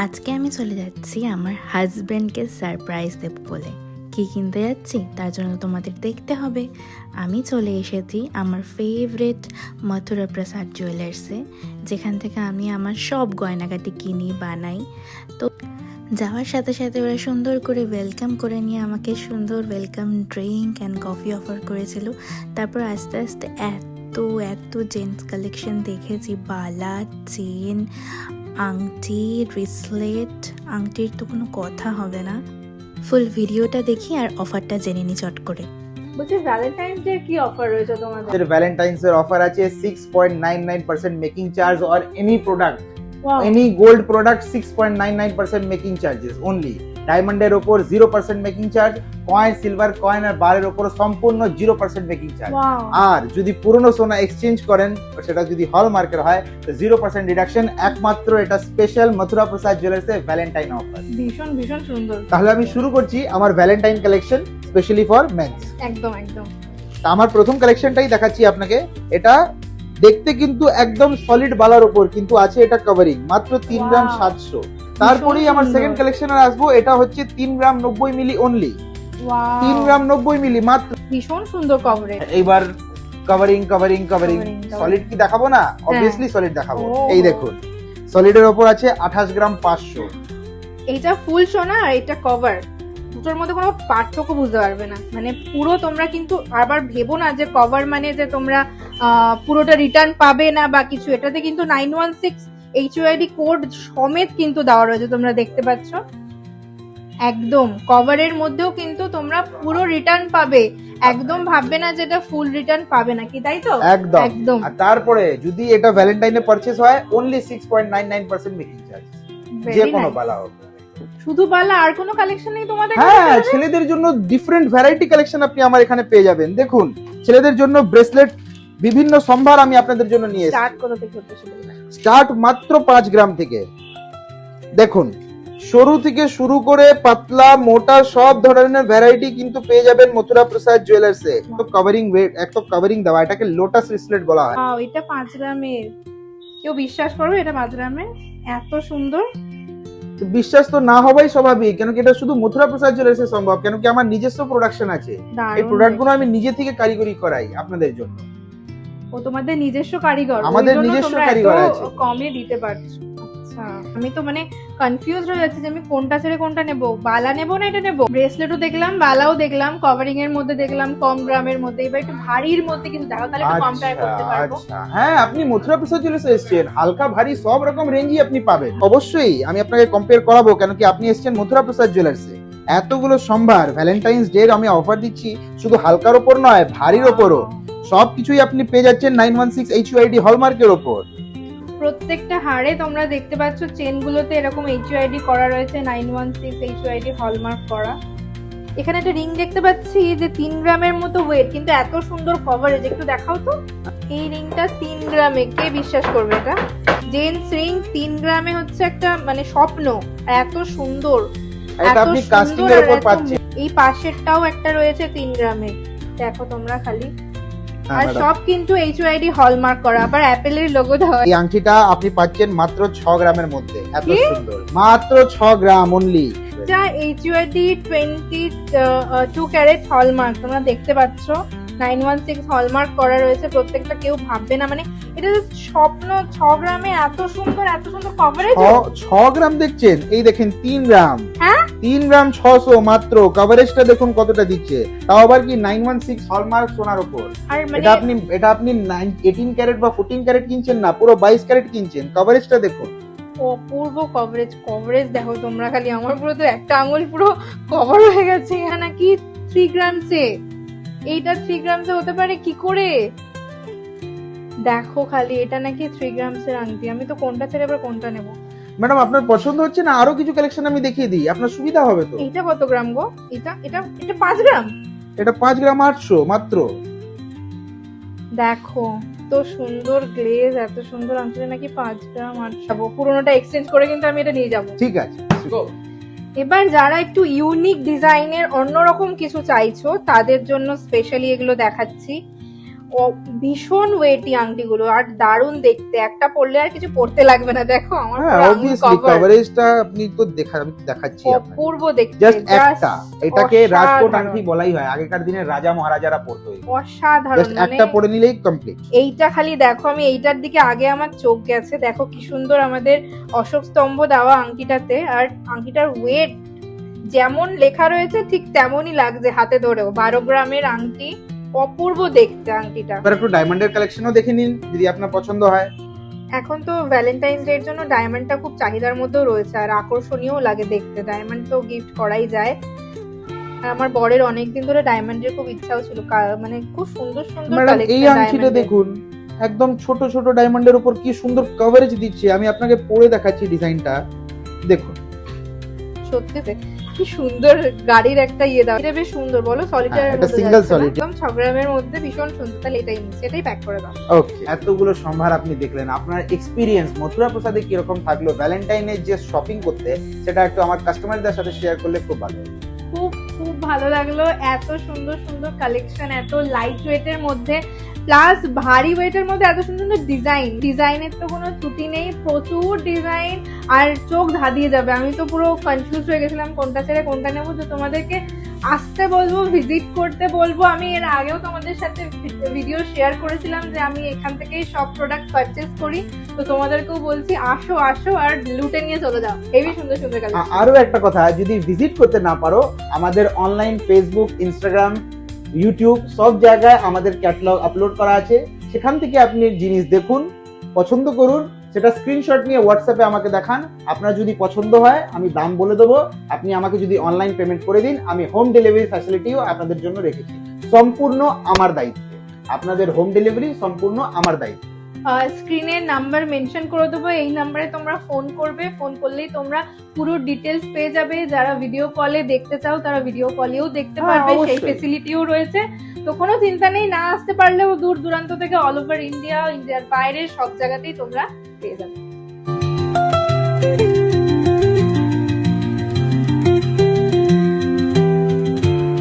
আজকে আমি চলে যাচ্ছি আমার হাজব্যান্ডকে সারপ্রাইজ দেব বলে। কি কিনতে যাচ্ছি তার জন্য তোমাদের দেখতে হবে। আমি চলে এসেছি আমার ফেভারিট মথুরা প্রসাদ জুয়েলার্সে, যেখান থেকে আমি আমার সব গয়নাগাটি কিনি বানাই। তো যাওয়ার সাথে সাথে ওরা সুন্দর করে ওয়েলকাম করে নিয়ে আমাকে সুন্দর welcome drink and coffee offer করেছিল। তারপর আস্তে আস্তে এত জেন্টস কালেকশন দেখেছি, বালা, চেন, আংটি, রিসলেট। আংটির তো কোনো কথা হবে না। ফুল ভিডিওটা দেখি আর অফারটা জেনে নি চট করে। বলছি ভ্যালেন্টাইন্স ডে কি অফার রয়েছে তোমাদের? ভ্যালেন্টাইন্স এর অফার আছে 6.99% making charge or any product, Wow. Any gold product 6.99% making charges only. ডায়মন্ডের উপর 0% making charge, coin, silver coin আর বারের উপর সম্পূর্ণ 0% মেকিং চার্জ। Wow. আর যদি পুরনো সোনা এক্সচেঞ্জ করেন, সেটা যদি হলমার্কের হয় তো 0% ডিডাকশন। একমাত্র এটা স্পেশাল মথুরা প্রসাদ জুয়েলার্সের ভ্যালেন্টাইন অফার। ভীষণ ভীষণ সুন্দর। তাহলে আমি শুরু করছি আমার Valentine collection specially for men's. একদম একদম। আমার প্রথম কালেকশনটাই দেখাচ্ছি আপনাকে। এটা দেখতে কিন্তু একদম সলিড বালার উপর, কিন্তু আছে এটা কভারিং মাত্র 3 গ্রাম 700। তারপরেই আমার সেকেন্ড কালেকশনে আসবো, এটা হচ্ছে 3 গ্রাম 90 মিলি অনলি। 3 গ্রাম 90 মিলি মাত্র। ভীষণ সুন্দর কভারেজ। এইবার covering covering covering Covering. Solid কি দেখাবো না? অবভিয়াসলি সলিড দেখাবো। Oh. এই দেখুন, সলিডের উপর আছে 28 গ্রাম 500। এইটা ফুল সোনা আর এটা কভার, দুটোর মধ্যে কোনো পার্থক্য বুঝতে পারবে না। মানে পুরো তোমরা কিন্তু আবার ভেবো না যে কভার মানে যে তোমরা পুরোটা রিটার্ন পাবে না বা কিছু। এটাতে কিন্তু 916 HUID কোড সমেত কিন্তু দেওয়া রয়েছে, তোমরা দেখতে পাচ্ছ। একদম কভারের মধ্যেও কিন্তু তোমরা পুরো রিটার্ন পাবে। একদম ভাববে না যে এটা ফুল রিটার্ন পাবে না, কি তাই তো? একদম একদম। আর তারপরে যদি এটা ভ্যালেন্টাইনে পারচেজ হয় অনলি 6.99% মেকিং চার্জ, Very যে কোনো nice. বালা হোক। শুধু বালা আর কোনো কালেকশন নেই তোমাদের? হ্যাঁ, ছেলেদের জন্য ডিফারেন্ট ভ্যারাইটি কালেকশন আপনি আমার এখানে পেয়ে যাবেন। দেখুন, ছেলেদের জন্য ব্রেসলেট বিভিন্ন সম্ভার আমি আপনাদের জন্য নিয়ে এসেছি। স্টার্ট কোথা থেকে হচ্ছে শুরু? স্টার্ট মাত্র 5 গ্রাম থেকে। দেখুন, সরু থেকে শুরু করে পাতলা মোটা সব ধরনের ভ্যারাইটি কিন্তু পেয়ে যাবেন মথুরা প্রসাদ জুয়েলার্সে। তো কভারিং ওয়েট, একটা কভারিং দেওয়া, এটাকে লোটাস রিসলেট বলা হয়। এটা 5 গ্রামের। কেউ বিশ্বাস করবে এটা 5 গ্রামের? এত সুন্দর। তো বিশ্বাস তো না হওয়াই স্বাভাবিক, কেন কি এটা শুধু মথুরা প্রসাদ জুয়েলার্সে সম্ভব, কেন কি আমার নিজস্ব প্রোডাকশন আছে। দারুণ। এই প্রোডাক্টগুলো আমি নিজে থেকে কারিগরি করাই আপনাদের জন্য। ও তোমাদের নিজস্ব কারিগর? আমাদের ওই জন্য নিজস্ব তোমরা কারিগর এত আছে। কমে দিতে পারছো। আচ্ছা, আমি তো মানে কনফিউজ হয়ে যাচ্ছি যে আমি কোনটা ছেড়ে কোনটা নেব। বালা নেব না এটা নেব? ব্রেসলেটও দেখলাম, বালাও দেখলাম, কভারিং এর মধ্যে দেখলাম, কম গ্রামের মধ্যে। এবার একটু ভারীর মধ্যে কিছু দেখো, তাহলে একটু কম ট্রাই করতে পারবো। আচ্ছা, হ্যাঁ, আপনি মথুরা প্রসাদ জুয়েলার্সে এসেছেন, হালকা ভারী সব রকম রেঞ্জই আপনি পাবেন। অবশ্যই আমি আপনাকে কম্পেয়ার করাবো, কেন কি আপনি এসেছেন মথুরা প্রসাদ জুয়েলার্সে। এতগুলো সম্ভার ভ্যালেন্টাইন্স ডে আমি অফার দিচ্ছি, শুধু হালকার ওপর নয়, ভারীর ওপরও সবকিছুই আপনি পেয়ে যাচ্ছেন 916 HUID হলমার্কের ওপর। প্রত্যেকটা হাড়ে তোমরা দেখতে পাচ্ছ চেন গুলোতে এরকম HUID করা রয়েছে, 916 HUID হলমার্ক করা। এখানে একটা রিং দেখতে পাচ্ছি যে 3 গ্রামের মতো ওয়েট, কিন্তু এত সুন্দর কভারেজ। একটু দেখাও তো। এই রিংটা 3 গ্রামে, কে বিশ্বাস করবে? এটা জেন্টস রিং 3 গ্রামে হচ্ছে একটা মানে স্বপ্ন। এত সুন্দর, এটা এত আপনি সুন্দর কাস্টিং আর এর উপর এত পাচ্ছেন। এই পাশেরটাও একটা রয়েছে 3 গ্রামে, দেখো তোমরা খালি। হ্যাঁ, আর ম্যাডাম। সব কিন্তু HUID হলমার্ক করা, আবার অ্যাপেলের লোগো দেওয়া। এই আংটিটা আপনি পাচ্ছেন মাত্র 6 গ্রামের মধ্যে, এত কি? সুন্দর, মাত্র 6 গ্রাম অনলি। যা HUID 22 ক্যারেট হলমার্ক, তোমরা দেখতে পাচ্ছ 916 হলমার্ক করা রয়েছে প্রত্যেকটা। কেউ ভাববে না মানে এটা যে স্বপ্ন। 6 গ্রামে এত সুন্দর কভারেজ। 6 গ্রাম দেখছেন, এই দেখেন 3 গ্রাম। হ্যাঁ, 3 গ্রাম 600 মাত্র। কভারেজটা দেখুন কতটা দিচ্ছে, তাও আবার কি 916 হলমার্ক সোনার উপর। আর মানে এটা আপনি 18 ক্যারেট বা 14 ক্যারেট কিনছেন না, পুরো 22 ক্যারেট কিনছেন। কভারেজটা দেখুন, অপূর্ব কভারেজ দেখো তোমরা খালি। আমার পুরো তো একটা আঙুল পুরো কভার হয়ে গেছে। এখানে কি 3 গ্রামসে? এইটা 3 গ্রামসে হতে পারে কি করে? দেখো খালি, এটা নাকি 3 গ্রামসের আংটি। আমি তো কোনটা ছেড়ে এবার কোনটা নেব? ম্যাডাম আপনার পছন্দ হচ্ছে না? আরো কিছু কালেকশন আমি দেখিয়ে দিই, আপনার সুবিধা হবে তো। এইটা কত গ্রাম গো? এটা এটা এটা 5 গ্রাম। এটা 5 গ্রাম 800 মাত্র। দেখো তো সুন্দর গ্লেজ, এত সুন্দর আংটিটা নাকি 5 গ্রাম 800। পুরোনোটা এক্সচেঞ্জ করে কিন্তু আমি এটা নিয়ে যাব। ঠিক আছে। এবার যারা একটু ইউনিক ডিজাইনের অন্যরকম কিছু চাইছো তাদের জন্য স্পেশালি এগুলো দেখাচ্ছি। ভীষণ ওয়েটি আংটিগুলো, আর দারুণ দেখতে, একটা পরলে আর কিছু পরতে লাগবে না। দেখো আমার হ্যাঁ পুরো আঙুল অবভিয়াসলি cover। কভারেজটা আপনি তো আমি দেখাচ্ছি আপনাকে। অপূর্ব দেখতে, জাস্ট just একটা, এটাকে রাজকোট অসাধারণ। আংটি বলাই হয়, আগেকার দিনে রাজা মহারাজারা পরতো। অসাধারণ, জাস্ট মানে একটা পরে নিলেই কমপ্লিট। এইটা খালি দেখো, আমি এইটার দিকে আগে আমার চোখ গেছে, দেখো কি সুন্দর আমাদের অশোক স্তম্ভ দেওয়া আংটিটাতে, আর আংটিটার ওয়েট যেমন লেখা রয়েছে ঠিক তেমনই লাগছে হাতে ধরেও। 12 গ্রামের আংটি, অপূর্ব দেখতে আংটিটা। এবার একটু ডায়মন্ডের কালেকশনও দেখে নিন যদি আপনার পছন্দ হয়। এখন তো ভ্যালেন্টাইন্স ডে এর জন্য ডায়মন্ডটা খুব চাহিদার মধ্যেও রয়েছে, আর আকর্ষণীয় লাগে দেখতে। ডায়মন্ড তো গিফট করাই যায়, আর আমার বরের অনেকদিন ধরে ডায়মন্ডের খুব ইচ্ছাও ছিল, মানে খুব সুন্দর সুন্দর ম্যাডাম এই কালেকশন আংটিটা ডায়মন্ডের। দেখুন, একদম ছোট ছোট ডায়মন্ডের উপর কি সুন্দর কভারেজ দিচ্ছে। আমি আপনাকে পরে দেখাচ্ছি ডিজাইনটা, দেখুন সত্যি কি সুন্দর, গাড়ির একটা ইয়ে দাও, এটা বেশ সুন্দর। বলো সলিটারের এটা মধ্যে single যাচ্ছে না? solid। একদম 6 গ্রামের মধ্যে ভীষণ সুন্দর। তাহলে এটাই নিচ্ছি, এটাই প্যাক করে দাও। ওকে, এতগুলো সম্ভার আপনি দেখলেন, আপনার এক্সপিরিয়েন্স মথুরা প্রসাদে কিরকম থাকলো, ভ্যালেন্টাইনের যে শপিং করতে, সেটা একটু আমার কাস্টমারদের সাথে শেয়ার করলে খুব ভালো। খুব খুব ভালো লাগলো, এত সুন্দর সুন্দর কালেকশন, এত লাইট ওয়েটের মধ্যে প্লাস ভারী ওয়েটের মধ্যে এত সুন্দর সুন্দর ডিজাইনের তো কোনো ত্রুটি নেই, প্রচুর ডিজাইন, আর চোখ ধাঁধিয়ে যাবে। আমি তো পুরো কনফিউজ হয়ে গেছিলাম কোনটা ছেড়ে কোনটা নেবো। তো তোমাদেরকে আসতে বলবো, ভিজিট করতে বলবো। আমি এর আগেও তোমাদের সাথে ভিডিও শেয়ার করেছিলাম যে আমি এখান থেকেই সব প্রোডাক্ট পারচেস করি, তো তোমাদেরকেও বলছি আসো আসো আর লুটে নিয়ে চলে যাও। হেবি সুন্দর সুন্দর কালেকশন। আরো একটা কথা, যদি ভিজিট করতে না পারো, আমাদের অনলাইন ফেসবুক, ইনস্টাগ্রাম, ইউটিউব সব জায়গায় আমাদের ক্যাটালগ আপলোড করা আছে, সেখান থেকে আপনি জিনিস দেখুন, পছন্দ করুন, সেটা স্ক্রিনশট নিয়ে হোয়াটসঅ্যাপে আমাকে দেখান। আপনার যদি পছন্দ হয় আমি দাম বলে দেবো, আপনি আমাকে যদি অনলাইন পেমেন্ট করে দিন, আমি হোম ডেলিভারি ফ্যাসিলিটিও আপনাদের জন্য রেখেছি, সম্পূর্ণ আমার দায়িত্বে। আপনাদের হোম ডেলিভারি সম্পূর্ণ আমার দায়িত্ব। স্ক্রিনে নাম্বার মেনশন করে দেবো, এই নাম্বারে তোমরা ফোন করবে, ফোন করলেই তোমরা পুরো ডিটেলস পেয়ে যাবে। যারা ভিডিও কলে দেখতে চাও তারা ভিডিও কলেও দেখতে পারবে, সেই অবশ্যই। ফেসিলিটিও রয়েছে। তো কোনো চিন্তা নেই, না আসতে পারলেও দূর দূরান্ত থেকে অল ওভার ইন্ডিয়া, ইন্ডিয়ার বাইরে সব জায়গাতেই তোমরা পেয়ে যাবে।